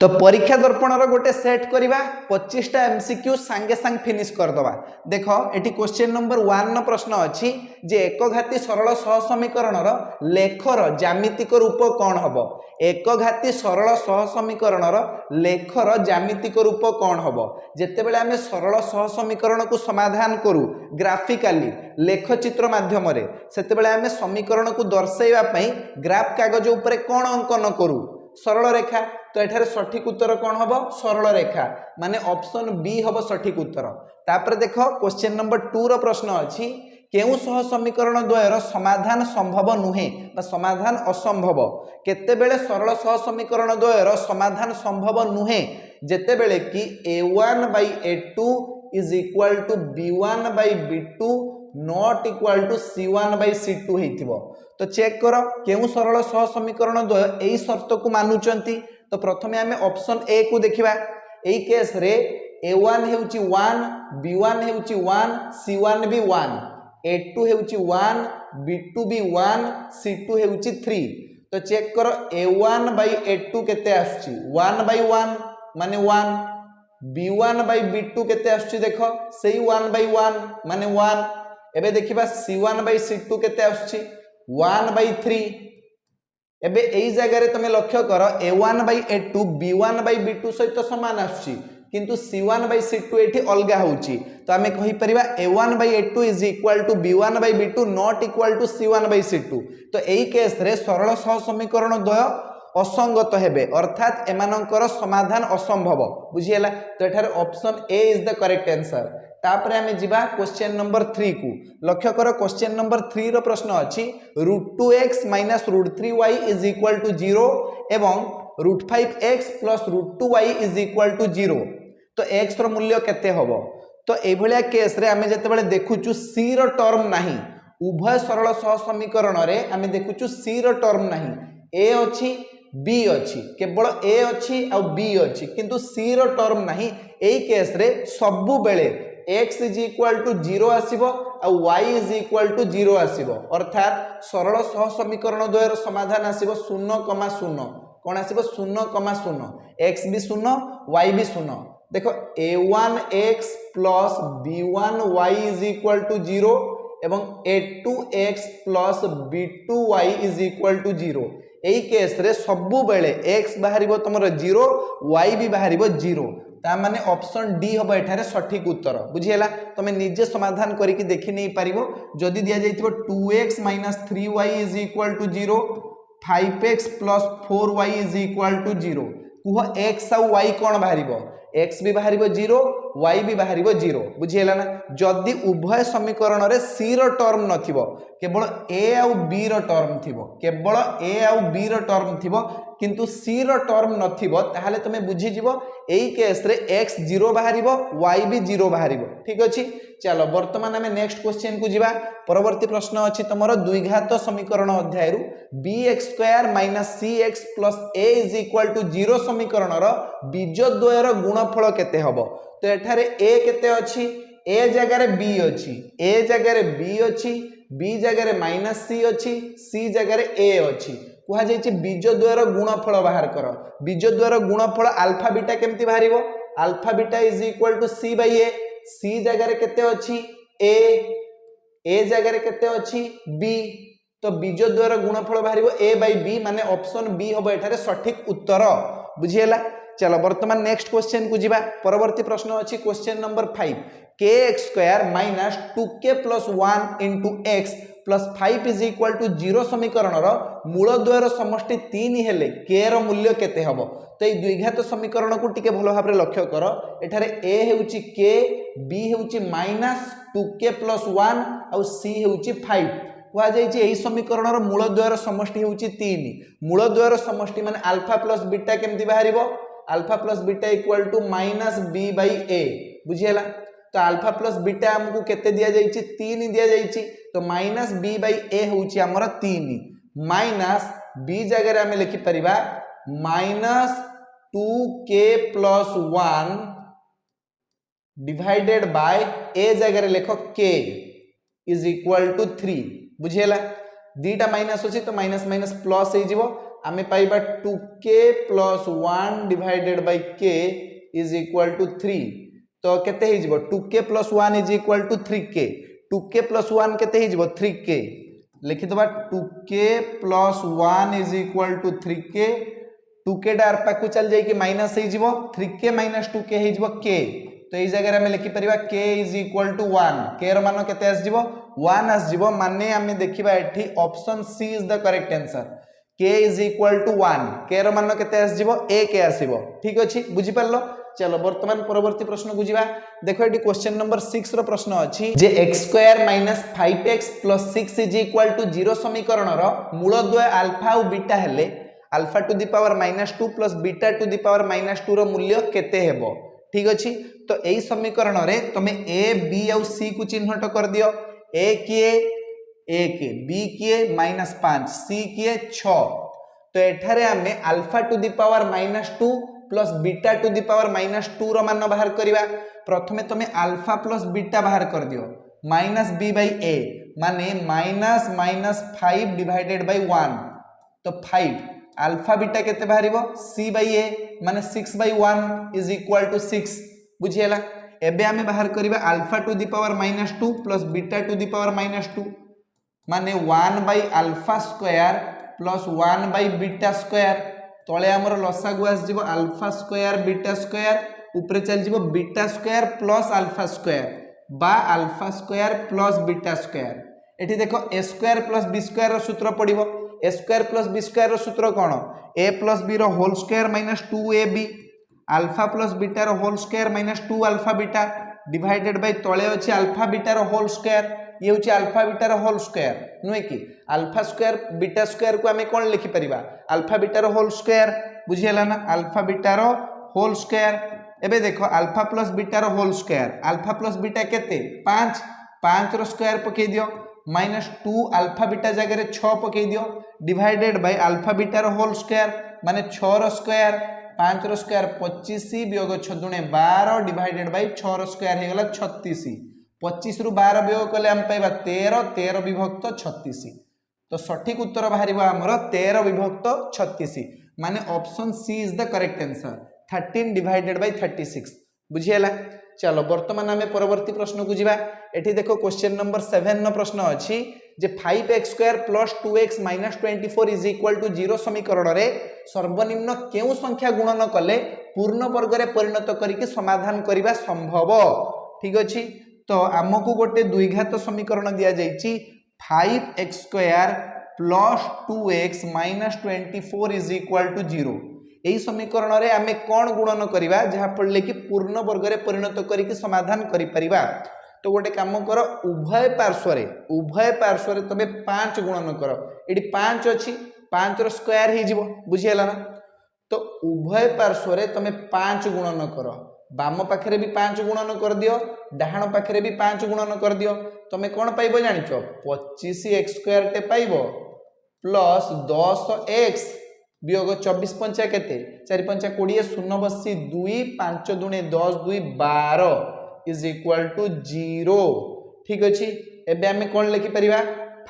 तो परीक्षा दर्पणर गोटे सेट करवा 25टा एमसीक्यू सांगे सांग फिनिश करदवा। देख ये क्वेश्चन नंबर 1 प्रश्न अच्छी जे एकघाती सरल सहसमीकरणर लेखर ज्यामितिक रूप कौन हम। एकघाती सरल सहसमीकरणर लेखर ज्यामितिक रूप कौन हम। जितेबाला आम सरल सहसमीकरण को समाधान करूँ ग्राफिकाली लेखचित्र माध्यम से आम समीकरण को दर्शाइवाई ग्राफ कागज उपर कौन अंकन करूँ सरल रेखा। तो एठारे सठिक उत्तर कौन हम सरल रेखा माने ऑप्शन बी हम सठिक उत्तर। तापर देख क्वेश्चन नंबर 2 रो प्रश्न अच्छी केउ सह समीकरण द्वयर समाधान संभव नुहे समाधान असंभव। केतेबेले सरल सह समीकरण द्वयर समाधान संभव नुहे जेतेबेले कि a1 by a2 is equal to b1 by b2 not equal to c1 by c2 हेतिबो। तो चेक कर केउ सरल सह समीकरण द्वय एई शर्त को मानुचंती। तो प्रथमे आमे ऑप्शन ए को देखिबा। एई केस रे a1 हेउची 1 b1 हेउची 1 c1 भी 1 a2 हेउची 1 b2 भी 1 c2 हेउची 3। तो चेक कर a1 by a2 केते आछी 1 by 1 माने 1 b1 by b2 केते आछी देखो सेही 1 by 1 माने 1। एबे देखिबा c1 by c2 केते आछी 1 by 3। एबे एई जगह रे तमे लक्ष्य कर a1 by a2 b1 by b2 सहित समान आछी किंतु c1 by c2 एठी अलगा होउची। तो आमे कहि परिबा a1 by a2 is equal to b1 by b2 not equal to c1 by c2। तो एई केस रे सरल सह समीकरण द्वय असंगत हेबे अर्थात एमानकर समाधान असंभव बुझियला। तो एठार option A is the correct answer. तापर आमे जिबा क्वेश्चन नंबर 3 को लक्ष्य कर क्वेश्चन नंबर 3 रो प्रश्न अछि √2x - √3y is equal to 0 एवं √5x + √2y is equal to 0। तो x रो मूल्य केते हबो। तो ए भलिया केस रे आमे जते बेले देखुचु c रो टर्म नाही उभय सरल सह समीकरण रे आमे देखुचु c रो टर्म नाही a अछि b अछि केवल a अछि आ b अछि किंतु c रो टर्म नाही। एई केस रे सबु बेले x इज इक्वल टू 0 आसीबो आ y इज इक्वल टू 0 आसीबो अर्थात सरल सह समीकरण द्वयर समाधान आसीबो 0,0 कोन आसीबो 0,0 x भी 0 y भी 0। देखो a1x + b1y is equal to 0 एवं a2x + b2y is equal to 0। एई केस रे सबु बेले x बाहरिबो तमरो 0 y भी बाहरिबो 0 ता माने ऑप्शन डी हम एठारे सठिक उत्तर बुझियला। तमे निजे समाधान करिकि देखि नै पारिबो जदि दिया जाइतिबो 2x - 3y is equal to 0 5x + 4y is equal to 0 कुह x आ y कोन बाहरिबो x भी बाहरिबो 0 y भी बाहरिबो 0 बुझियला ना। जदि उभय समीकरण रे c रो टर्म नथिबो केवल a आ b रो टर्म थिबो केवल a आ b रो टर्म थिबो किंतु c रो टर्म नथिबो ताहाले तमे बुझि जिवो एई केस रे x 0 बाहरिबो y भी 0 बाहरिबो ठीक अछि। चलो वर्तमान हमें नेक्स्ट क्वेश्चन को जिबा। परवर्ती प्रश्न अछि तमरो द्विघात समीकरण अध्याय रु bx² - cx + a is equal to 0 समीकरण रो बीजद्वयर गुणफल केते हबो। तो एठारे a केते अछि a जगह रे b अछि a जगह रे b अछि b जगह रे -c अछि c जगह रे a अछि कुहा जायछि बीजद्वयर गुणफल बाहर कर। बीजद्वयर गुणफल अल्फा बीटा केमति बाहरिबो alpha beta is equal to c by a c जगह रे केते अछि a जगह रे केते अछि b। तो बीजद्वयर गुणफल बाहरिबो a by b माने ऑप्शन बी हबो एठारे सठिक उत्तर बुझियला। चलो वर्तमान नेक्स्ट क्वेश्चन को जिबा। परवर्ती प्रश्न अछि question number 5 kx² - 2k + 1 * x + 5 is equal to 0 समीकरण रो मूलद्वयर समष्टि 3 हेले k रो मूल्य केते हबो। तो ए द्विघात समीकरण को टिके भलो भाबरे लक्ष्य करो एठारे a हेउची k b हेउची -2k + 1 uh c हेउची 5 कुहा जायछि एही समीकरण रो मूलद्वयर समष्टि हेउची 3 मूलद्वयर समष्टि माने अल्फा + बीटा केमति बाहरिबो alpha + beta equal to -b by a बुझियला। तो अल्फा + बीटा हमकु केते दिया जायछि 3 दिया जायछि तो -b by a होउछि हमर 3 माइनस b जगह रे हमें लिखि परिबा -2k + 1 डिवाइडेड बाय a जगह रे लेखो k इज इक्वल टू 3 बुझियला। दीटा माइनस अछि तो माइनस माइनस प्लस हे जिवो आमे पाइबा 2k plus 1 divided by k is equal to 3 तो केते हे जिवो 2k plus 1 is equal to 3k 2k plus 1 केते हे जिवो 3k लिखि दबा 2k plus 1 is equal to 3k 2k डार पाकु चल जाई कि माइनस हे जिवो 3k माइनस 2k हे जिवो k तो এই জায়গায় আমি লিখি পারিবা k is equal to 1 k র মান কেতে আস যিবো 1 আস যিবো মানে আমি দেখিবা এठी option C is the correct answer k is equal to 1 k র মান কেতে আস যিবো a k আসিবো ঠিক আছে বুঝি পারলো চলো বর্তমান পরবর্তী প্রশ্ন বুঝিবা দেখো এটি কোশ্চেন नंबर 6 র প্রশ্ন আছে যে x² - 5x + 6 ইজ ইকুয়াল টু 0 সমীকরণৰ মূলদ্বয় আলফা ও বিটা হেলে alpha to the power -2 + beta to the power -2 র মূল্য কেতে হেবো ठीक अच्छी तो यही समीकरण रे तुम ए बी और सी को चिन्हट कर दियो ए किए 1 बी किए -5 सी किए 6 तो एठारे आमे alpha to the power -2 plus beta to the power -2 रो मान बाहर करिवा प्रथमे तुम अल्फा प्लस बीटा बाहर कर दियो -b/a माने -5 डिवाइडेड बाय 1 तो 5 अल्फा बीटा केते बाहरिबो c/a माने 6/1 इज इक्वल टू 6 बुझियला एबे आमे बाहर करिबा alpha to the power -2 plus beta to the power -2 माने 1/अल्फा स्क्वायर प्लस 1/बीटा स्क्वायर तळे हमर लसागु आस जिवो अल्फा स्क्वायर बीटा स्क्वायर ऊपर चल जिवो beta square plus alpha square बा alpha square plus beta square एठी देखो a square plus b square रो सूत्र पडिबो a square plus b square रो सूत्र कोन a प्लस b रो whole square minus 2ab alpha plus beta रो whole square minus 2 alpha beta divided by तळे अछि अल्फा बीटा रो होल स्क्वायर ये होछि अल्फा बीटा रो होल स्क्वायर नुए कि अल्फा स्क्वायर बीटा स्क्वायर को हमें कोन लिखि परिबा अल्फा बीटा रो होल स्क्वायर बुझियला ना अल्फा बीटा रो होल स्क्वायर एबे देखो अल्फा प्लस बीटा रो whole square alpha plus beta केते 5 रो स्क्वायर पके दियो -2 अल्फा बीटा जगह रे 6 पके दियो डिवाइडेड बाय अल्फा बीटा रो होल स्क्वायर माने 6 रो स्क्वायर 5 रो स्क्वायर 25 वियोग 6 दुणे 12 डिवाइडेड बाय 6 रो स्क्वायर हे गला 36 25 रु 12 वियोग कले हम पाइबा 13 विभक्त 36 तो सठिक उत्तर बाहरिबा हमर 13 विभक्त 36 माने option C is the correct answer 13 divided by 36 बुझियला चलो वर्तमान आमे परवर्ती प्रश्न को जिबा एठी देखो क्वेश्चन नंबर 7 न प्रश्न अछि जे 5x² + 2x - 24 is equal to 0 समीकरण रे सर्वनिम्न केउ संख्या गुणन कले पूर्ण वर्ग रे परिणत करिके समाधान करिबा संभव ठीक अछि तो हमकु गोटे द्विघात समीकरण दिया जाईची 5x² + 2x - 24 is equal to 0 एही समीकरण रे आमे कोन गुणन करिबा जहा पड़ले कि पूर्ण वर्ग रे परिणत करिके समाधान करि परिबा तो गोटे काम करो उभय पार्श्व रे तबे 5 गुणन करो एडी 5 अछि 5 रो स्क्वायर हे जिवो बुझियला ना तो उभय पार्श्व रे तमे 5 गुणन करो बाम पाखरे भी 5 गुणन कर दियो डाहाण पाखरे भी 5 गुणन कर दियो तमे कोन पाइबो जानिचो 25x² टे पाइबो प्लस 10x वियोग 24 पंचा केते 4 पंचा 20 शून्य बसी 2 5 दुणे 10 2 12 इज इक्वल टू 0 ठीक अछि एबे हमें कोन लिखि परिबा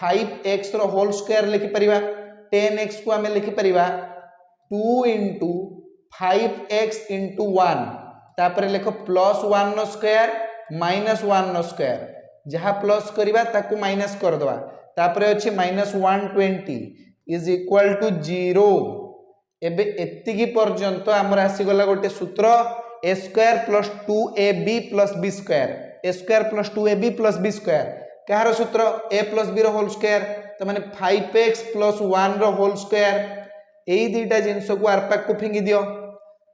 5x रो होल स्क्वायर लिखि परिबा 10x को हमें लिखि परिबा 2 * 5x * 1 तापर लिखो +1 नो स्क्वायर -1 नो स्क्वायर जहा प्लस करिबा ताकू माइनस कर दवा तापर अछि -120 इज इक्वल टू 0 एबे एतिकी पर्यंत हमर आसी गला गोटे सूत्र a² + 2ab + b² a² + 2ab + b² कहार सूत्र a + b रो होल स्क्वायर तो माने 5x + 1 रो होल स्क्वायर एई दुईटा जिंस को आर पाक को फिंगी दियो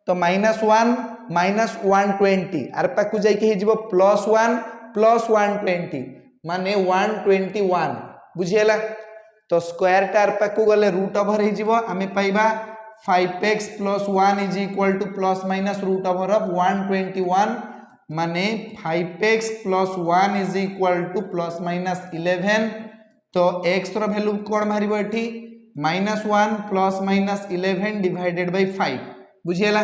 तो -1 -120 आर पाक को जाई के हे जिवो +1 + 120 माने 121 बुझियला तो स्क्वायर टार पाक को गले रूट ओवर हे जिवो हमें पाइबा 5x + 1 इज इक्वल टू ±√121 माने 5x + 1 इज इक्वल टू ±11 तो x रो वैल्यू कोन मारिबो एठी -1 ± 11 डिवाइडेड बाय 5 बुझियला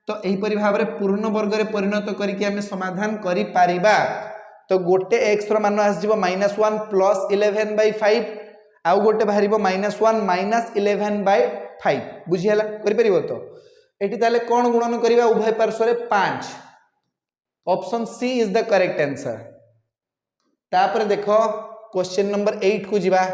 तो एही परि भाबरे पूर्ण वर्ग रे परिणत करिके हमें समाधान करि पारिबा तो गोटे x रो मान आस जिवो -1 + 11 बाय 5 आउ गोटे बाहरिबो -1 - 11 बाय 5 बुझीला करि परिबो तो एठी ताले कोन गुणन करिवा उभय पार्श्व रे 5 option C is the correct answer तापर देखो क्वेश्चन नंबर 8 को जीवा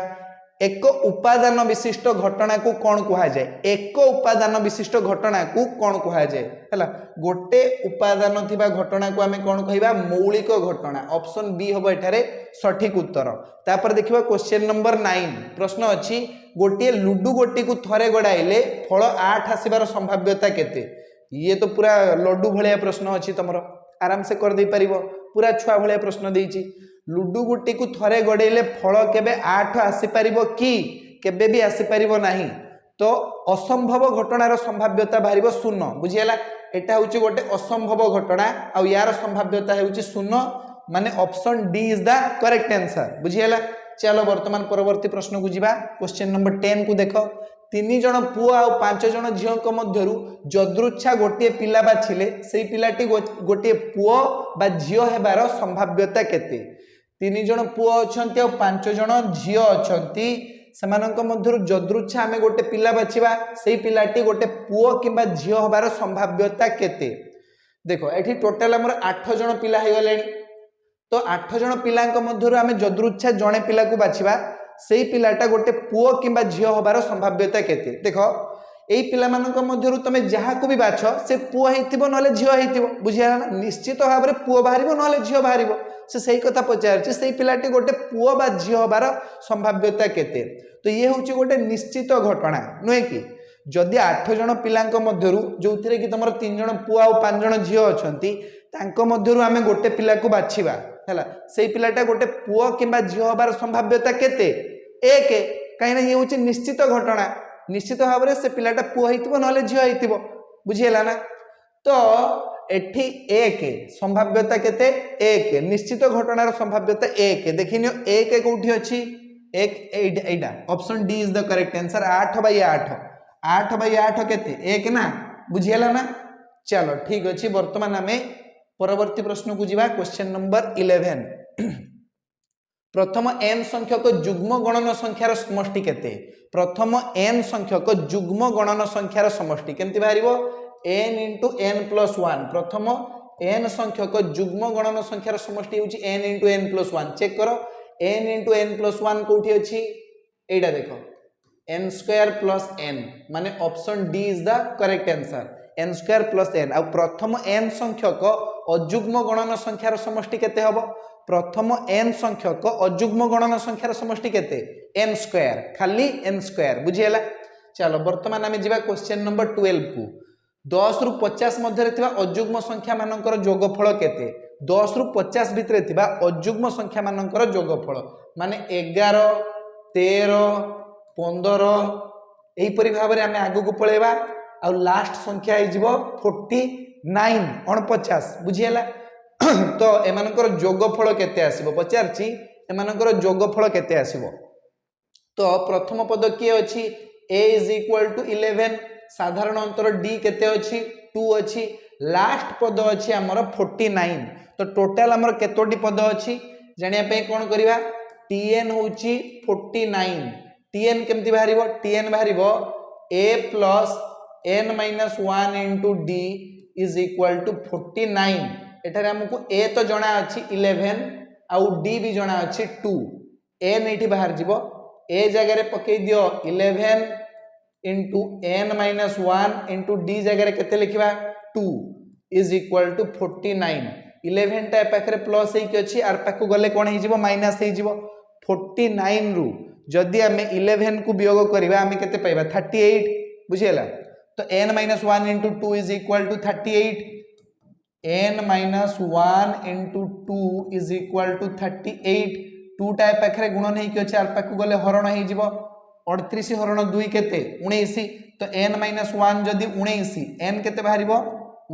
एक उपादान विशिष्ट घटना को कौन कहा जाए एक उपादान विशिष्ट घटना को कौन कहा जाए हैला गोटे उपादान थिबा घटना को आमे कौन कहिबा मौलिक घटना ऑप्शन बी होबो एठारे सठिक उत्तर तापर देखिबा क्वेश्चन नंबर 9 प्रश्न अछि गोटे लुडु गोटी को थरे गडाइले फल 8 आसीबार संभाव्यता केते ये तो पूरा लड्डू भलिया प्रश्न अछि तमरो आराम से कर दे परिबो पूरा छुआ भलिया प्रश्न देइछि लुडु गोटी को थरे गड़ेले फल केबे 8 आसी परिबो कि केबे भी आसी परिबो नाही तो असंभव घटनार संभाव्यता बाहरिबो 0 बुझियला एटा होची गोटे असंभव घटना आ यार संभाव्यता होची 0 माने option D is the correct answer बुझियला चलो वर्तमान परवर्ती प्रश्न को जीवा क्वेश्चन नंबर 10 को देखो 3 जण पुआ और 5 जण झियो को मध्यरु जदृच्छा गोटे पिला बाछिले सेई पिलाटी गोटे पुओ बा झियो हेबार संभाव्यता केते 3 जण पुओ अछंती और 5 जण झियो अछंती सेमानक मध्यरु जदृच्छा आमे गोटे पिला बाछिबा सेई पिलाटी गोटे पुओ किबा झियो हेबार संभाव्यता केते देखो एठी टोटल हमर 8 जण पिला हे गलेनी तो 8 जण पिलांक मध्यरु आमे जदृच्छा जणे पिला को बाछिबा सेई पिलाटा गोटे पुओ किबा झियो होबार संभाव्यता केते देखो एई पिला मानक मध्यरु तमे जहा को भी बाछ से पुओ हेतिबो नले झियो हेतिबो बुझिया ना निश्चित भाव रे पुओ बाहरिबो नले झियो बाहरिबो से सही कथा पचारछि सेई पिलाटी गोटे पुओ बा झियो होबार संभाव्यता केते तो ये होछि गोटे निश्चित घटना नय कि जदि 8 जण पिलांक मध्यरु जोथिरे कि तमर 3 जण पुओ और 5 जण झियो अछंती तांक मध्यरु आमे गोटे पिला को बाछिबा हैला सेई पिलाटा गोटे पुओ किबा झियो होबार संभाव्यता केते एक कहीं ना ये होची निश्चित घटना निश्चित भाव से पिलाटा पुओ हेतिबो नले झियो हेतिबो बुझियला ना तो एठी एक संभाव्यता केते एक निश्चित घटनार संभाव्यता एक देखिनियो एक कोठी अछि एक एटा option D is the correct answer 8/8 8/8 केते एक ना बुझियला ना चलो ठीक अछि वर्तमान हमें परवर्ती प्रश्न को जीवा क्वेश्चन नंबर 11 प्रथम n संख्यक जुग्म गणन संख्यार समष्टि केते प्रथम n संख्यक जुग्म गणन संख्यार समष्टि केमति बाहरिबो n * n + 1 प्रथम n संख्यक जुग्म गणन संख्यार समष्टि होची n * n + 1 चेक करो n * n + 1 कोठी अछि एटा देखो n² + n माने option D is the correct answer n² + n आ प्रथम n संख्यक अजुग्म गणन संख्यार समष्टि केते हबो प्रथम n संख्यक अजुग्म गणन संख्यार समष्टि केते n² खाली n² बुझियला चलो वर्तमान आमे जीवा क्वेश्चन नंबर 12 को 10 रु 50 मध्य रे थिबा अजुग्म संख्या मानकर योगफल केते 10 रु 50 भितरे थिबा अजुग्म संख्या मानकर योगफल माने 11 13 15 एही परि भाबरे आमे आगु को पळेबा आ लास्ट संख्या आइ जिवो 49 49 बुझियला तो एमानकर योगफल केते आसीबो पचारची एमानकर योगफल केते आसीबो तो प्रथम पद के अछि a = 11 साधारण अंतर d केते अछि 2 अछि लास्ट पद अछि हमर 49 तो टोटल हमर केतोटी पद अछि जानिया पे कोन करिवा tn होछि 49 tn केमति बाहरिबो tn बाहरिबो a + n - 1 * d = 49 एठारे हमकु a तो जणा अछि 11 आउ d भी जणा अछि 2 n एठी बाहर जिवो a जगह रे पकई दियो 11 * n - 1 * d जगह रे केते लिखिबा 2 = 49 11 टा पाखरे प्लस हेकि अछि आर पाखु गले कोन हे जिवो माइनस हे जिवो 49 रु जदि हमें 11 को वियोग करिबा हमें केते पाइबा 38 बुझियला तो n - 1 * 2 = 38 n - 1 * 2 = 38 2 टा पाखरे गुणन हेकि अछि आर पाखु गले हरण हे जिवो 38 हरण 2 केते 19 तो n - 1 जदि 19 n केते बाहरिबो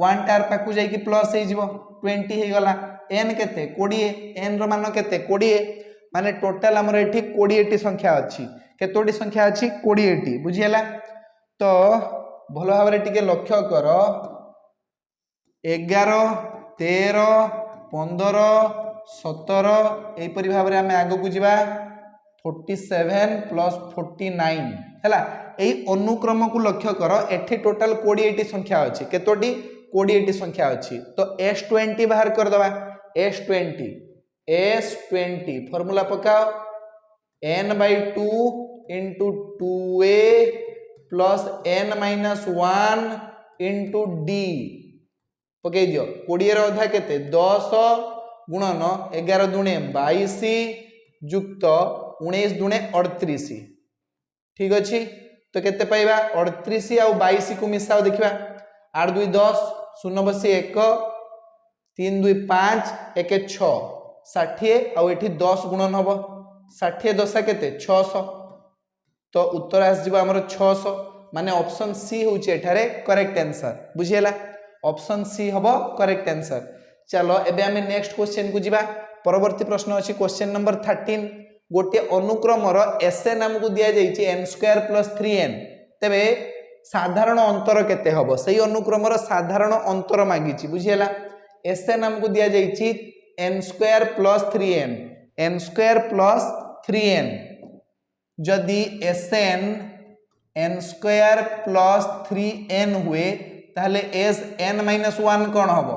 1 टार पाखु जाई कि प्लस हे जिवो 20 हे गला n केते 20 n रो मान केते 20 माने टोटल हमर एठी 20 टी संख्या अछि केतोटी संख्या अछि 20 टी बुझियला तो भलो भाबरे टिके लक्ष्य कर 11 13 15 17 एई परि भाबरे हमें आगो को जिबा 47 + 49 हैला এই অনুक्रम को लक्ष्य कर एठी टोटल 20 संख्या अच्छी केतोटी 20 संख्या अच्छी तो S20 बाहर कर दवा S20 फॉर्मूला पकाओ n/2 into 2a plus n-1 into d पकई दियो 20 अधा केते 10 गुणन 11 दुणे 22 युक्त 19 दुणे 38 ठीक अच्छी तो केते पाइबा 38 आउ 22 को मिसाओ देखिबा 8 2 10 0 बसी 1 3 2 5 1 6 60 आउ एठी 10 गुणन हबो 60 दशा केते 600 तो उत्तर आस जीव हमर 600 माने ऑप्शन सी होची एठारे करेक्ट आंसर बुझियला ऑप्शन सी हबो करेक्ट आंसर चलो एबे हमें नेक्स्ट क्वेश्चन को जीवा परवर्ती प्रश्न अछि क्वेश्चन नंबर 13 गोटे अनुक्रमर एसएन हमकु दिया जाइछि n² + 3n तबे साधारण अंतर केते हबो सही अनुक्रमर साधारण अंतर मागिछि बुझियला एसएन हमकु दिया जाइछि n² + 3n n² + 3n जदि SN n² + 3n हुए ताहले Sn-1 कौन हम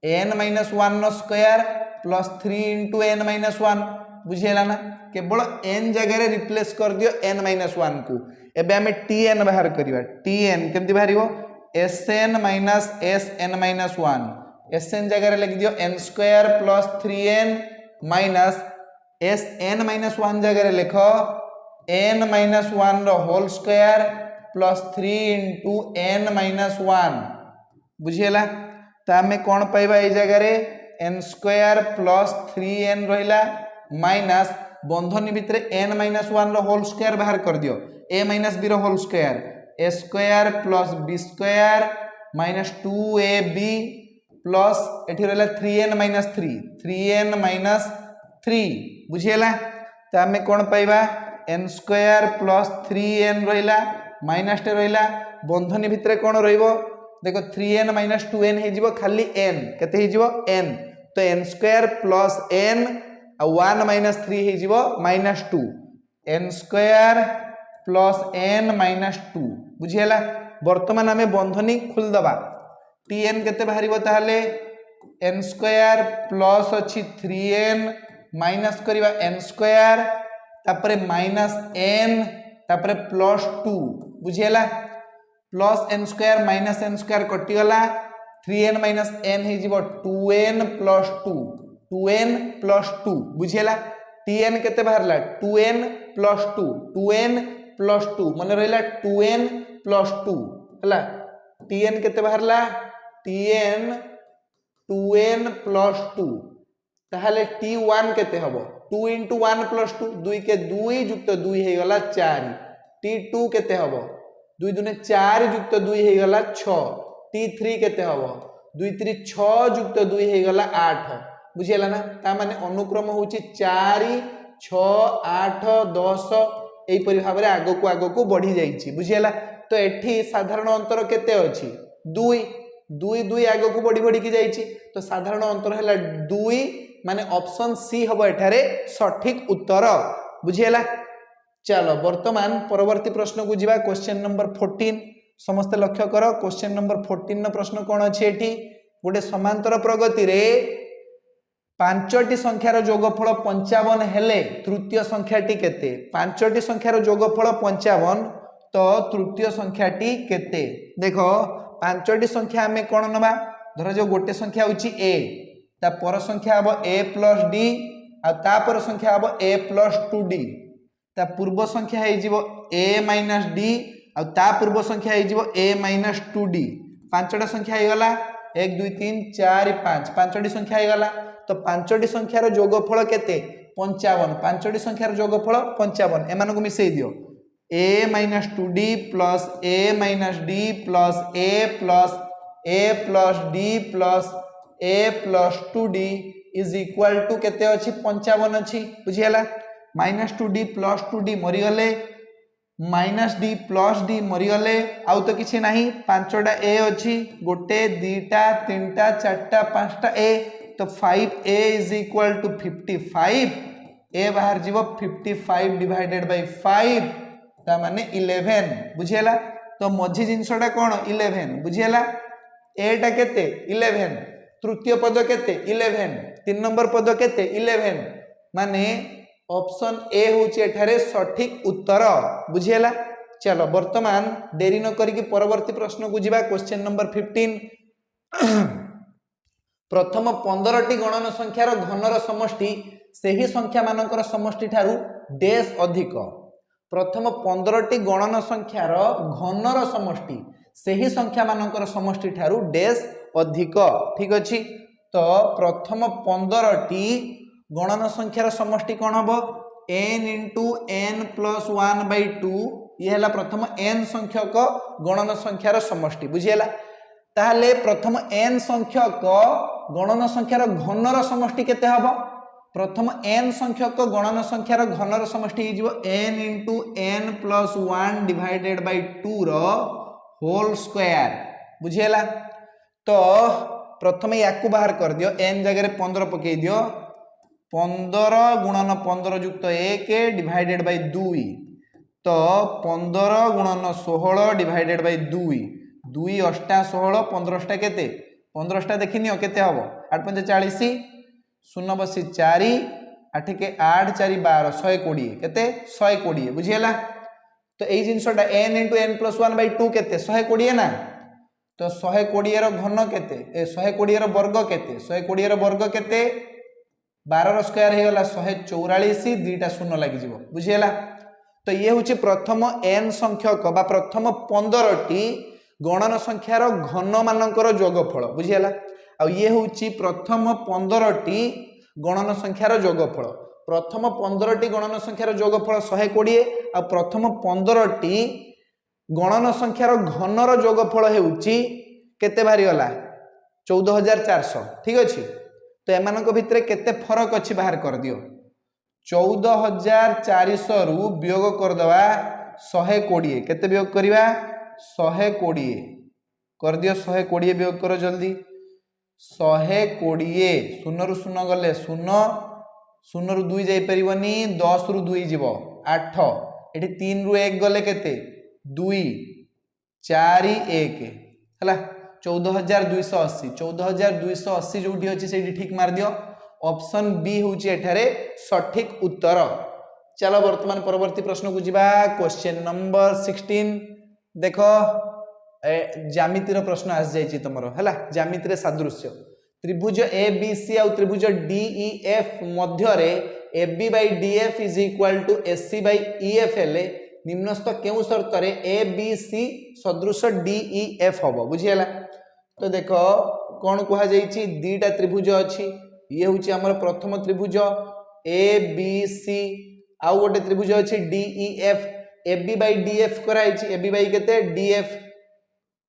n-1 no square plus 3 × n-1 बुझेला ना केवल n जगह रे रिप्लेस कर दियो n-1 को एबे हमें tn बाहर करिवा tn केमति बाहरिबो Sn - Sn-1 Sn जगह रे लिख दियो n² + 3n माइनस Sn-1 जगह रे लिखो n-1 रो होल स्क्वायर प्लस 3 × n-1 बुझियला त हमें कोन पाइबा ए जगह रे n² + 3n रहिला माइनस बंधनी भितरे n-1 रो होल स्क्वायर बाहर कर दियो a - b रो whole square a² + b² - 2ab plus एठी रहला 3n - 3 बुझियला त हमें कोन पाइबा n² + 3n रहिला माइनस टे रहिला बंधनी भितरे कोन रहिबो देखो 3n - 2n हे जिवो खाली n केते हे जिवो n तो n² + n आ 1 - 3 हे जिवो -2 n² + n - 2 बुझियला वर्तमान हमें बंधनी खुल दबा tn केते बाहरिबो ताहले n² प्लस अछि 3n माइनस करिवा n² तापरे -n तापरे +2 बुझियला प्लस n² माइनस n² कटि गला 3n - n हे जिवो 2n + 2 2n + 2 बुझियला tn केते बाहरला 2n + 2 2n + 2 माने रहला 2n + 2 हला tn केते बाहरला tn 2n + 2 ताहले t1 केते हबो 2 × 1 + 2 2 के 2 युक्त 2 हे गला 4 t2 केते हबो 2 दुने 4 युक्त 2 हे गला 6 t3 केते हबो 2 3 6 युक्त 2 हे गला 8 बुझियला ना ता माने अनुक्रम होची 4 6 8 10 एई परि भाबरे आगो को बढ़ी जाईची बुझियला तो एठी साधारण अंतर केते अछि 2 2 2 आगो को बढ़ी की जाईची तो साधारण अंतर हैला 2 माने ऑप्शन सी हबो एठारे सठिक उत्तर बुझियला चलो वर्तमान परवर्ती प्रश्न को जीवा क्वेश्चन नंबर 14 समस्त लक्ष्य करो क्वेश्चन नंबर 14 न प्रश्न कोन अछि एठी गोटे समांतर प्रगति रे पांचटी संख्यार जोगफल 55 हेले तृतीय संख्याटी केते पांचटी संख्यार जोगफल 55 तो तृतीय संख्याटी केते देखो पांचटी संख्या हमें कोन नबा धर जो गोटे संख्या होची a ता पर संख्या हबो a + d आ ता पर संख्या हबो a + 2d ता पूर्व संख्या हे जिवो a - d आ ता पूर्व संख्या हे जिवो a - 2d पांचटा संख्या हे गला 1 2 3 4 5 पांचटी संख्या हे गला तो पांचटी संख्यार जोगफल केते 55 पांचटी संख्यार जोगफल 55 एमान को मिसई दियो a - 2d + a - d + a + d + a + 2d = केते अछि 55 अछि बुझियला -2d + 2d मरि गले -d + d मरि गले आउ तो किछि नाही पांचटा a अछि गोटे दीटा तीनटा चारटा पांचटा a तो 5a = 55 a बाहर जीवो 55 / 5 ता माने 11 बुझियला तो मझी जिनसटा कोन 11 बुझियला एटा केते 11 तृतीय पद केते 11 तीन नंबर पद केते 11 माने ऑप्शन ए होची एठारे सठिक उत्तर बुझियला। चलो वर्तमान देरी न करिकी परवर्ती प्रश्न को जिबा क्वेश्चन नंबर 15 प्रथम 15 टी गणन संख्यार घनर समष्टि सेही संख्या मानकर समष्टि ठारू डेस अधिक प्रथम 15 टी गणन संख्यार घनर समष्टि सेही संख्या मानकर समष्टि ठारू डेस अधिक ठीक अछि तो प्रथम 15 टी गणन संख्यार समष्टि कोन हबो n * n + 1/2 ये हला प्रथम n संख्यक गणन संख्यार समष्टि बुझियला ताहले प्रथम n संख्यक गणन संख्यार घनर समष्टि केते हबो प्रथम n संख्यक गणन संख्यार घनर समष्टि हिजो n * n + 1/2 रो होल स्क्वायर बुझियला तो प्रथम याकू बाहर कर दियो n जगह 15 पकई दियो 15 × 15 + 1 / 2 तो 15 × 16 / 2 2 8 16 15 केते 15 देखिनियो केते हबो 8 5 40 0 बसी 4 8 के 8 4 12 120 केते 120 बुझियला तो एई जिंसटा n * n + 1/2 केते 120 ना तो 120 रो घन केते 120 रो वर्ग केते 120 रो वर्ग केते 12 रो स्क्वायर हे गला 144 दुईटा शून्य लागि जिवो बुझियला तो ये होची प्रथम n संख्यक बा प्रथम 15 टी गणन संख्यार घन मानकर जोगफल बुझियला आ ये होची प्रथम 15 टी गणन संख्यार जोगफल प्रथम 15 टी गणन संख्यार जोगफल 120 आ प्रथम 15 टी गणन संख्यार घनर जोगफल हेउची केते भारी गला 14400 ठीक अछि तो एमानक भितरे केते फरक अछि बाहर कर दियो 14400 रु वियोग कर दवा 120 केते वियोग करिवा 120 कर दियो 120 वियोग करो जल्दी 120 शून्य रु शून्य गले शून्य शून्य रु 2 जाई परिबनी 10 रु 2 जीवो 8 एठी 3 रु 1 गले केते 2 4 1 हला 14280 14280 जोटी अछि सेठी ठीक मार दियो ऑप्शन बी होची एठारे सठिक उत्तर। चलो वर्तमान परवर्ती प्रश्न को जिबा क्वेश्चन नंबर 16 देखो ज्यामितिर प्रश्न आस जायछि तमरो हला ज्यामितिर सादृश्य त्रिभुज ए बी सी आ त्रिभुज डी ई एफ मध्य रे A B by D F is equal to S C by E F हेले निम्नस्थ केउ शर्त रे ए बी सी सदृश डी ई एफ हबो बुझियला तो देखो कोन कुहा जायछि दीटा त्रिभुज अछि ये होची हमर प्रथम त्रिभुज ए बी सी आउ गोटे त्रिभुज अछि D E F A B by D F कराइछि ए बी बाय केते डी एफ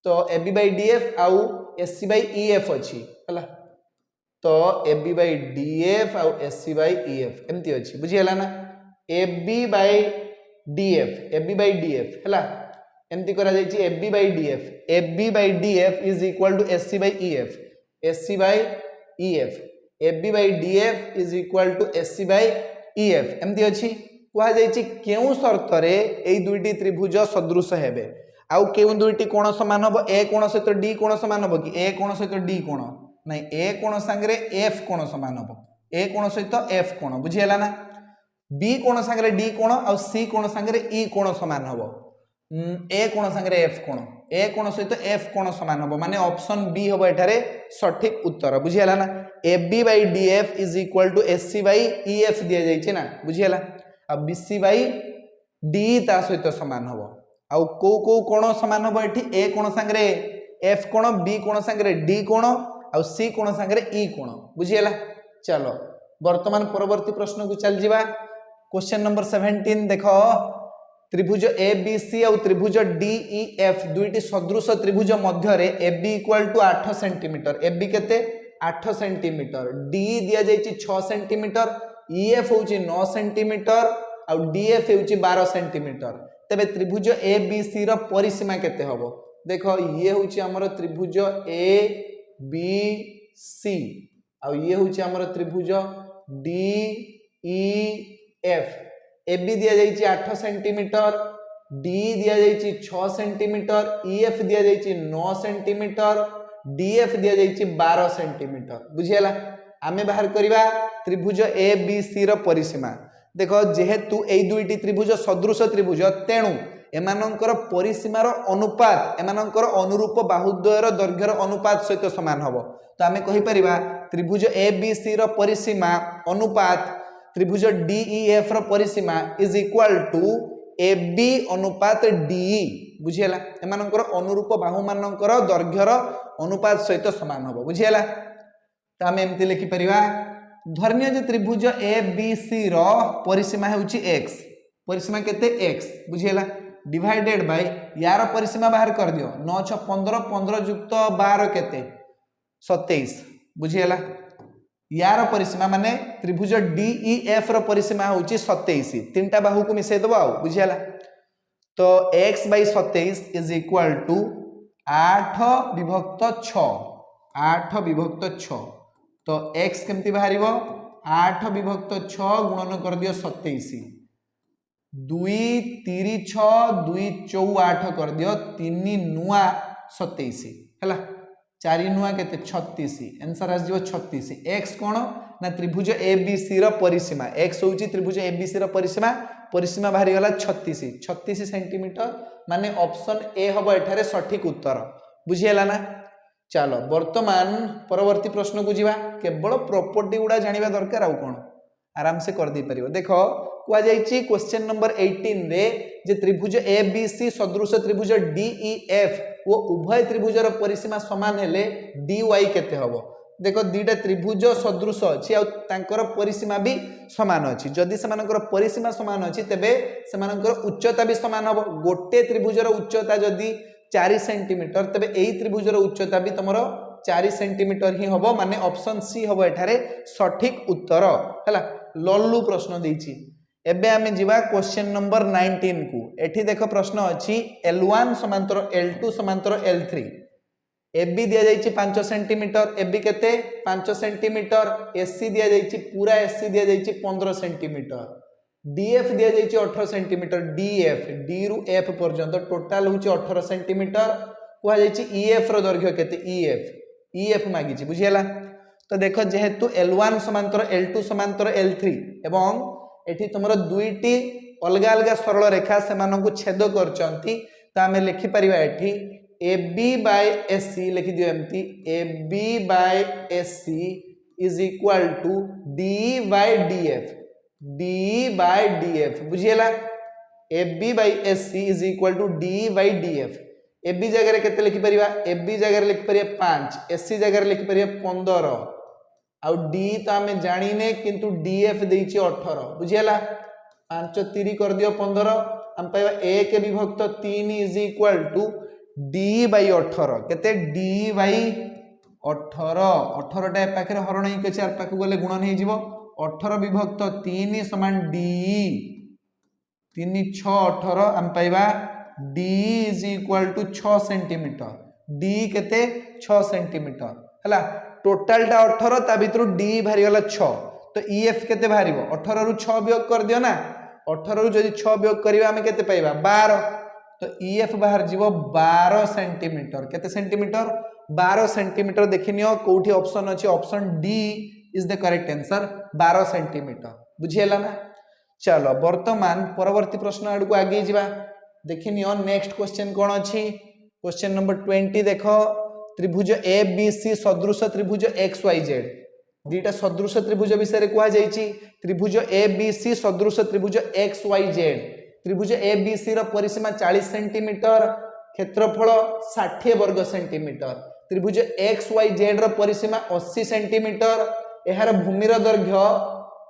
तो A B by D F आउ S C by E F अछि हला तो A B by D F आउ S C by E F एमती अछि बुझियला ना A B by D F हला एमती करा जायछि A B by D F is equal to S C by E F A B by D F is equal to S C by E F एमती अछि कुहा जायछि केउ शर्त रे एई दुईटी त्रिभुज सदृश हेबे आउ केउ दुईटी कोण समान हबो ए कोण सहित डी कोण समान हबो कि ए कोण सहित डी कोण नै ए कोण संगरे एफ कोण समान हबो ए कोण सहित एफ कोण बुझियला ना बी कोण संगरे डी कोण आउ सी कोण संगरे ई कोण समान हबो ए कोण संगरे एफ कोण ए कोण सहित एफ कोण समान हबो माने ऑप्शन बी हबो एठारे सठिक उत्तर बुझियला ना A B by D F is equal to S C by E F दिया जायछि ना बुझियला आ बी सी बाय डी ता सहित समान हबो आउ को कोण समान हबो एठी ए कोण संगरे एफ कोण बी कोण संगरे डी कोण आउ सी कोण संगरे ई कोण बुझियला चलो वर्तमान परवर्ती प्रश्न को चल जिबा क्वेश्चन नंबर 17 देखो त्रिभुज ए बी सी और त्रिभुज डी ई एफ दुईटी सदृश त्रिभुज मध्य रे A B equal to 8 centimetre A B केते 8 सेंटीमीटर डी दिया जायछि 6 सेंटीमीटर ई एफ होछि 9 सेंटीमीटर और डी एफ होछि 12 सेंटीमीटर तबे त्रिभुज ए बी सी रो परिसीमा केते हबो देखो ये होछि हमर त्रिभुज ए बी सी और ये होछि हमर त्रिभुज D E F A B दिया जायछि 8 सेंटीमीटर डी दिया जाइए 6 सेंटीमीटर, ईएफ दिया जाइए 9 सेंटीमीटर, डीएफ दिया जाइए 12 सेंटीमीटर। बुझीगला आमे बाहर करवा त्रिभुज ए बी सी रो परिसीमा। देखो जेहेतु ए दुईटी त्रिभुज सदृश त्रिभुज तेणु एमानंकर परिसीमार अनुपात एमानंकर अनुरूप बाहुद्वयर दैर्घ्यर अनुपात सहित समान हबो। तो आमे कहि परिबा त्रिभुज ए बी सी रो परिसीमा अनुपात त्रिभुज डी ई एफ रो परिसीमा is equal to A B अनुपात डी। बुझीगला एमानंकर अनुरूप बाहु मानंकर दैर्घ्यर अनुपात सहित समान हबो। बुझीगला तो आमे एमति लिखि परिबा धर्य जे त्रिभुज ए बी सी रो परिसीमा हेउची x, परिसीमा केते x। बुझीगला डिवाइडेड बाय यार परिसीमा बाहर कर दियो 9 6 15 15 युक्त 12 केते 27। बुझीगला यार परिसीमा माने त्रिभुज डी ई एफ रो परिसीमा होची 27। तीनटा बाहु को मिसै दबो आ। बुझीगला तो x by 27 is equal to 8 विभक्त 6, 8 विभक्त 6। तो x केमती बाहरिबो 8 विभक्त 6 गुणन कर दियो 27, 2 3 6 2 4 8 कर दियो 3 नुआ 27 हैला 4 नुआ केते 36। आंसर आस जिवो 36। x कोन ना त्रिभुज एबीसी रो परिसीमा, x होची त्रिभुज एबीसी रो परिसीमा, परिसीमा बाहरी गला 36 36 सेंटीमीटर माने ऑप्शन ए हबो एठारे सठिक उत्तर। बुझियला ना। चलो वर्तमान परवर्ती प्रश्न को जीवा। केवल प्रॉपर्टी गुडा जानिबा दरकार आउ कोन आराम से कर दे परिबो। देखो कुआ जाईची क्वेश्चन नंबर 18 रे जे त्रिभुज एबीसी सदृश त्रिभुज डीईएफ वो उभय त्रिभुजर परिसीमा समान हेले डीवाई केते हबो। देखो दीटा त्रिभुज सदृश अछि आ तांकर परिसीमा भी समान अछि। जदि समानकर परिसीमा समान अछि तेबे समानकर उच्चता भी समान हबो। गोटे त्रिभुजर उच्चता जदि 4 सेंटीमीटर तेबे एई त्रिभुजर उच्चता भी तमरो 4 सेंटीमीटर ही हबो। माने ऑप्शन सी हबो एठारे सठिक उत्तर हैला। लल्लू प्रश्न देइछि। एबे आमे जिबा क्वेश्चन नंबर 19 को। एठी देखो प्रश्न अछि L1 समांतर L2 समांतर L3। AB दिया जाइछि 5 सेंटीमीटर, AB केते 5 सेंटीमीटर, AC दिया जाइछि पूरा AC दिया जाइछि 15 सेंटीमीटर, DF दिया जाइछि 18 सेंटीमीटर, DF D रु F पर्यंत टोटल होछि 18 सेंटीमीटर। कुआ जाइछि EF रो दैर्घ्य केते EF मागिछि। बुझियला। तो देखो जेहेतु L1 समांतर L2 समांतर L3 एवं एठी तुमरो दुईटी अलग अलग सरल रेखा सेमानकु छेद करचंती। तो आमे लिखि परिबा एठी AB बाय AC लिखि दियो एमती AB by AC is equal to D by DF। बुझियला AB by AC is equal to D by DF। AB जगह रे केते लिखि परिबा AB जगह रे लिखि परिबा 5, AC जगह रे लिखि परिबा 15 आउ D तो आमे जानिने किंतु DF देइछि 18। बुझियला 5 3 कर दियो 15 हम पाइबा 1 विभक्त 3 is equal to D by 18 केते D बाय 18। 18 टा पाखरे हरण ही के 4 पाखु गले गुणन हे जिवो 18 विभक्त 3 समान D 3 6 18 हम पाइबा D is equal to 6 centimetre. D केते 6 सेंटीमीटर हला। टोटल टा 18 ता भितरु D भारी गला 6। तो EF केते भारीबो 18 रु 6 वियोग कर दियो ना। 18 रु जदि 6 वियोग करिवा हमें केते पाइबा 12। तो EF बाहर जीवो 12 सेंटीमीटर। केते सेंटीमीटर 12 सेंटीमीटर। देखिनियो कोठी ऑप्शन अछि option D is the correct answer 12 centimetre. बुझियला ना। चलो वर्तमान परवर्ती प्रश्न आडू को आगे जीवा। देखिनियो नेक्स्ट क्वेश्चन कोन अछि। क्वेश्चन नंबर 20 देखो त्रिभुज ABC सदृश त्रिभुज XYZ। दीटा सदृश त्रिभुज विषय रे कुआ जाईची त्रिभुज ABC सदृश त्रिभुज XYZ। त्रिभुज ABC रो परिसीमा 40 सेंटीमीटर, क्षेत्रफल 60 वर्ग सेंटीमीटर। त्रिभुज XYZ रो परिसीमा 80 सेंटीमीटर, एहार भूमि रो दैर्घ्य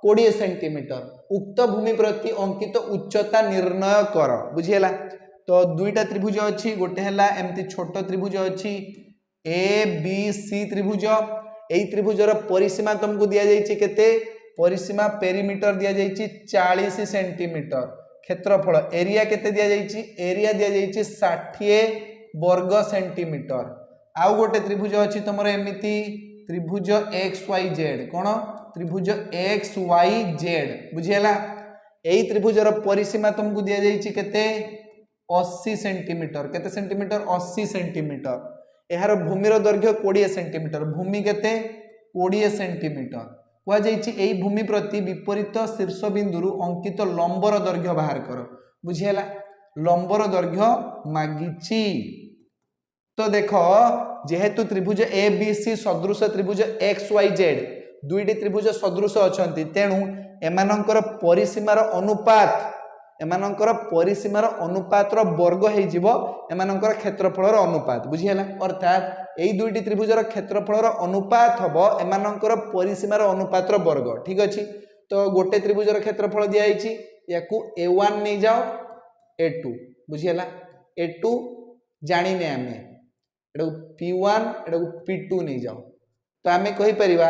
20 सेंटीमीटर। उक्त भूमि प्रति अंकित उच्चता निर्णय कर। बुझियला। तो दुईटा त्रिभुज अछि, गोटे हला एमती छोट त्रिभुज अछि ABC त्रिभुज। एई त्रिभुजर परिसीमा तुमको दिया जाइछि केते परिसीमा पेरीमीटर दिया जाइछि 40 सेंटीमीटर। क्षेत्रफल एरिया केते दिया जाइछि एरिया दिया जाइछि 60 वर्ग सेंटीमीटर। आउ गोटे त्रिभुज अछि तमरो एमिति त्रिभुज XYZ। कोन त्रिभुज XYZ। बुझियला। एई त्रिभुजर परिसीमा तुमको दिया जाइछि केते 80 सेंटीमीटर केते सेंटीमीटर 80 सेंटीमीटर यार भूमिर दैर्घ्य 20 सेंटीमीटर भूमि केते 20 सेंटीमीटर कुआ जाइछि एई भूमि प्रति विपरीत शीर्ष बिंदु अंकित लंबर दैर्घ्य बाहर कर बुझिला लंबर दैर्घ्य मागिछि तो देखो जेहेतु त्रिभुज ए बी सी सदृश त्रिभुज एक्स वाई जेड दुईटी त्रिभुज सदृश अछंती तेणु एमानंकर परिसीमार अनुपात वर्ग हो जिवो एमानंकर क्षेत्रफलर अनुपात बुझिला अर्थात एई दुईटी त्रिभुजर क्षेत्रफलर अनुपात हबो एमानंकर परिसीमार अनुपात वर्ग ठीक अछि तो गोटे त्रिभुजर क्षेत्रफल दिया आइछि याकू a1 नै जाओ a2 बुझिला a2 जानिने आमे एटा p1 एटा p2 नै जाओ तो आमे कहि परिबा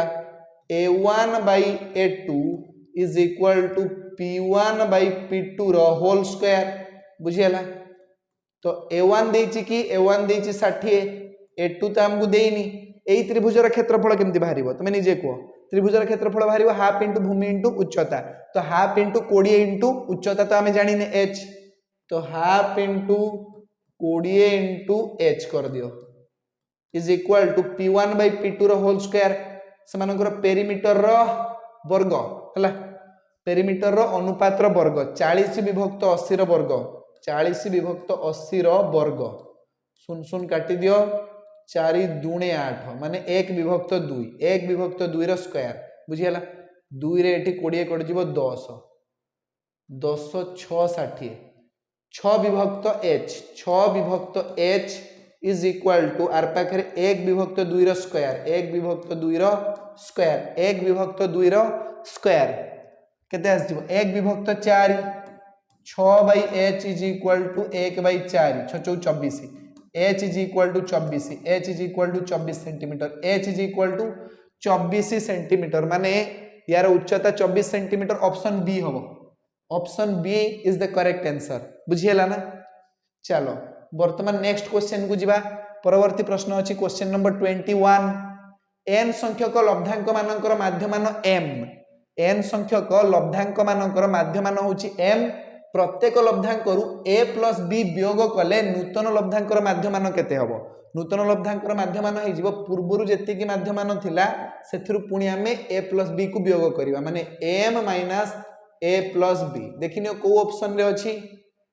a1 by a2 is equal to p1 by p2 रो होल स्क्वायर बुझिला तो a1 देछि कि a1 देछि 60 a2 तो हमकु देइनी एई त्रिभुजर क्षेत्रफल केमति बाहरिबो तमे निजे को त्रिभुजर क्षेत्रफल बाहरिबो हाफ इनटू भूमि इनटू उच्चता तो हाफ इनटू 20 इनटू उच्चता तो हमें जानिने h तो हाफ इनटू 20 इनटू h कर दियो is equal to p1 by p2 रो होल स्क्वायर समानकर पेरीमीटर रो वर्ग हला पेरीमीटर रो अनुपात रो वर्ग 40 विभक्त 80 रो वर्ग 40 विभक्त 80 रो वर्ग सुन सुन काटी दियो 4 दूणे 8 माने 1 विभक्त 2 1 विभक्त 2 रो स्क्वायर बुझिला 2 रे एठी 20 कट जीवो 10 10 6 60 6 विभक्त h इज इक्वल टू आर पाखरे 1 विभक्त 2 रो स्क्वायर 1 विभक्त 2 रो स्क्वायर 1 विभक्त 2 रो स्क्वायर केते आस जीवो 1 विभक्त 4 6 by h is equal to 1 by 4 6 24 h is equal to 24 h is equal to 24 centimetre h is equal to 24 centimetre माने यार उच्चता 24 सेंटीमीटर ऑप्शन बी हबो option B is the correct answer बुझियला ना चलो वर्तमान नेक्स्ट क्वेश्चन को जिबा परवर्ती प्रश्न अछि क्वेश्चन नंबर 21 n संख्यक लब्धांक मानकर माध्यमान m n संख्यक लब्धांक मानकर माध्यमान होछि m प्रत्येक लब्धांक रु a plus b वियोग कले नूतन लब्धांकर माध्यमान केते हबो नूतन लब्धांकर माध्यमान हे जिवो पूर्वरु जेति कि माध्यमान थिला सेथिरु पुणी हमें a plus b को वियोग करिवा माने m minus a plus b देखिनियो को ऑप्शन रे अछि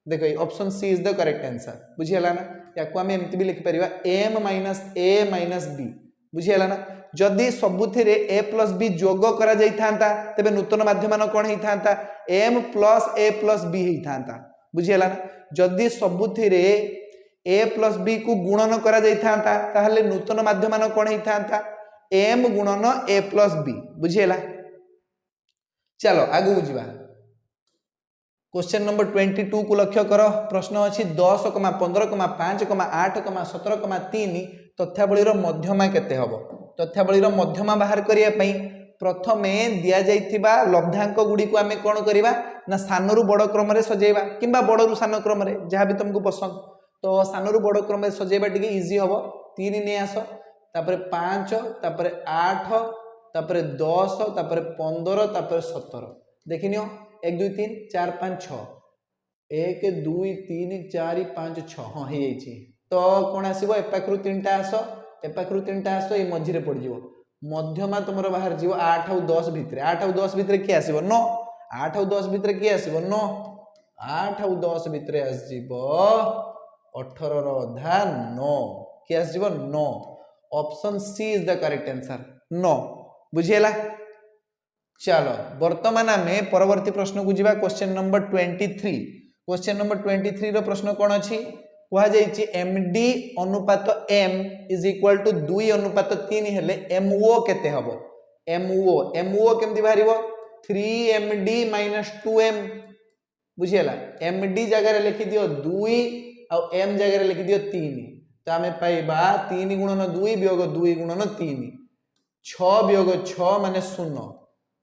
देखो option C is the correct answer बुझियला ना याको हमें एमति भी लिखि परिवा m minus a minus b बुझियला ना जदि सबुथिरे a plus b जोग करा जाई थांता तबे नूतन माध्यमान कोन हेई थांता m plus a plus b हेई थांता बुझियला ना जदि सबुथिरे a plus b को गुणन करा जाई थांता ताहले नूतन माध्यमान कोन हेई थांता m गुणन a plus b बुझियला चलो आगु बुझिबा क्वेश्चन नंबर 22 को लक्ष्य कर प्रश्न अछि 10, 15, 5, 8, 17, 3 तथ्यावली रो मध्यमा केते हबो तथ्यावली रो मध्यमा बाहर करिया पई प्रथमे दिया जाइथिबा लब्धांक गुडी को हमें कोन करिबा ना सानरु बड़ क्रम रे सजेइबा किबा बड़रु सान क्रम रे जहा भी तुमको पसंद तो सानरु बड़ क्रम रे सजेइबा टिके इजी हबो 3 ने आसो तापर 5 तापर 8 तापर 10 तापर 15 तापर 17 देखिनियो 1 2 3 4 5 6 1 2 3 4 5 6 हां हे जाई तो कोन आसीबो ए पाखरु 3टा आसो ए पाखरु 3टा आसो ए मझी रे पड़ जिवो मध्यमा तुमरो बाहर जिवो 8 और 10 भितरे 8 और 10 भितरे के आसीबो 9 8 और 10 भितरे के आसीबो 9 8 और 10 भितरे आस जिवो 18 रो आधा 9 के आस जिवो 9 option C is the correct answer 9 बुझियला चलो वर्तमान में परवर्ती प्रश्न को जीवा क्वेश्चन नंबर 23 क्वेश्चन नंबर 23 रो प्रश्न कोन अछि कहा जाइछि md अनुपात m इज इक्वल टू 2 अनुपात 3 हेले mo केते हबो mo केमति बाहरिबो 3md - 2m बुझियला md जगह रे लिखि दियो 2 और m जगह रे लिखि दियो 3 तो हमें पाइबा 3 गुणन 2 वियोग 2 गुणन 3 6 वियोग 6 माने 0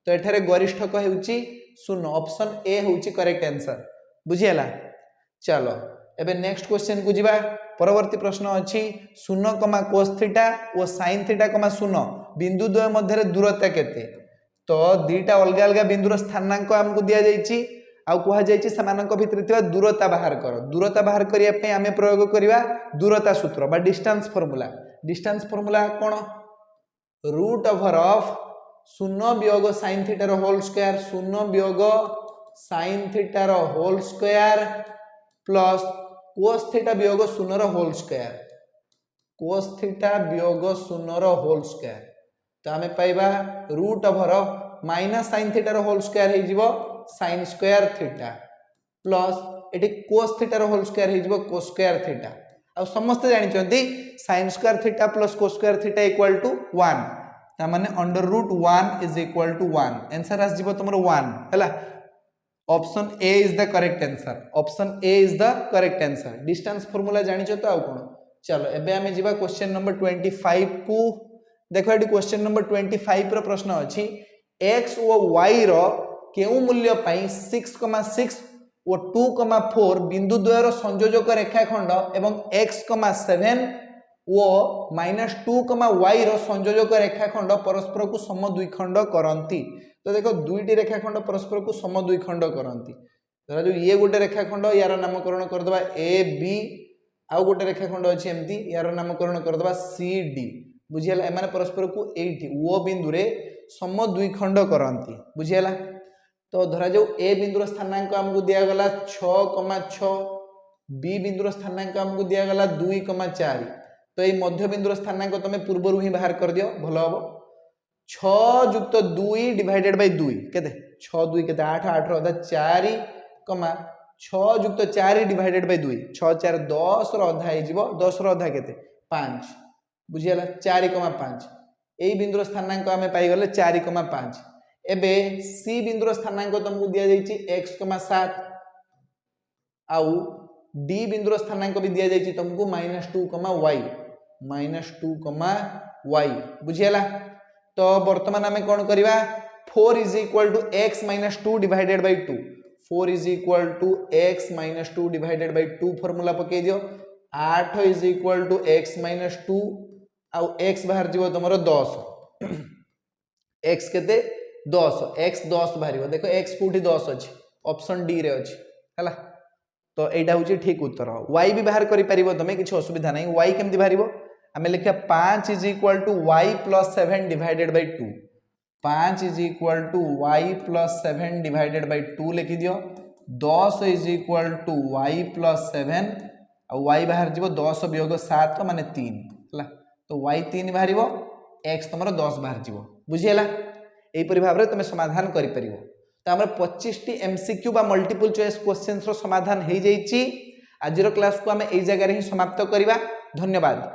तो एठारे गरिष्ठक हेउची 0 ऑप्शन ए हेउची करेक्ट आंसर बुझियला चलो एबे नेक्स्ट क्वेश्चन को जीवा परवर्ती प्रश्न अछि 0, cos थीटा और sin थीटा, 0 बिंदु द्वय मध्य रे दूरता केते तो दीटा अलग अलग बिंदुर स्थानांक हमको दिया जाइछि आउ कह जाइछि समानक भितर थिबा दूरता बाहर कर दूरता बाहर करिया पे आमे प्रयोग करिवा दूरता सूत्र बा डिस्टेंस फार्मूला कोन रूट ओवर ऑफ 0 वियोग sin थीटा रो होल स्क्वायर 0 वियोग sin थीटा रो whole square plus cos theta वियोग 0 रो होल स्क्वायर cos थीटा वियोग 0 रो होल स्क्वायर तो आमे पाइबा root over minus sin theta रो होल स्क्वायर हे जिवो sin स्क्वायर थीटा प्लस एटी cos थीटा रो होल स्क्वायर हे जिवो cos स्क्वायर थीटा आ समस्त जानि चंती sin square theta plus cos square theta equal to 1 ता माने under root 1 is equal to 1 answer आस जिवो तमरो 1 हला option A is the correct answer distance formula जानि छ तो आ कोन चलो एबे हमें जिबा क्वेश्चन नंबर 25 को देखो एटी क्वेश्चन नंबर 25 रो प्रश्न अछि x ओ y रो केउ मूल्य पाई 6,6 और 2,4 बिंदु द्वयर संयोजक रेखाखंड एवं x, 7 और -2,y रो संयोजक रेखाखंड परस्पर को समद्विखंड करंती तो देखो दुईटी रेखाखंड परस्पर को समद्विखंड करंती धरा जो ये गोटे रेखाखंड यार नामकरण कर दबा ए बी आउ गोटे रेखाखंड अछि एम्ति यार नामकरण कर दबा सी डी बुझियला एमाने परस्पर को एठी ओ बिंदु रे समद्विखंड करंती बुझियला तो धरा जो ए बिंदुर स्थानांक हमको दिया गला 6,6 बी बिंदुर स्थानांक हमको दिया गला 2,4 तो ये मध्य बिंदुर स्थानांक तमे पूर्वरु ही बाहर कर दियो भलो हबो 6 युक्त 2 डिवाइडेड बाय 2 केते 6 2 केते 8 8 रो 4 6 युक्त 4 डिवाइडेड बाय 2 6 4 10 रो आधा हे जिवो 10 रो आधा केते 5 बुझियला 4,5 एई बिंदुर स्थानांक हमें पाई गले 4,5 एबे सी बिंदुर स्थानांक तुमको दिया जाइछि x, 7 आउ डी बिंदुर स्थानांक भी दिया जाइछि तुमको -2,y बुझियला तो वर्तमान हमें कोन करिवा 4 is equal to x - 2 divided by 2 4 is equal to x - 2 divided by 2 formula पके दियो 8 इज इक्वल टू x - 2 आउ x बाहर जीवो तमरो 10 x केते 10 x 10 बाहर देखो x कोठी 10 अछि ऑप्शन डी रे अछि हला तो एटा होची ठीक उत्तर y भी बाहर करि परिबो तमे किछ असुविधा नै y केमति बाहरिबो हमें लिखा 5 is equal to y + 7 divided by 2 5 is equal to y + 7 divided by 2 लिखि दियो 10 इज इक्वल टू y + 7 और y बाहर जीवो 10 वियोग 7 माने 3 हला तो y 3 बाहरिबो x तमरो 10 बाहर जीवो बुझियला एई परि भाबरे तमे समाधान करि परिबो तो हमर 25 टी एमसीक्यू बा मल्टीपल चॉइस क्वेश्चंस रो समाधान हे जाईची आजिरो क्लास को हमें एई जगह रे ही समाप्त करिवा धन्यवाद।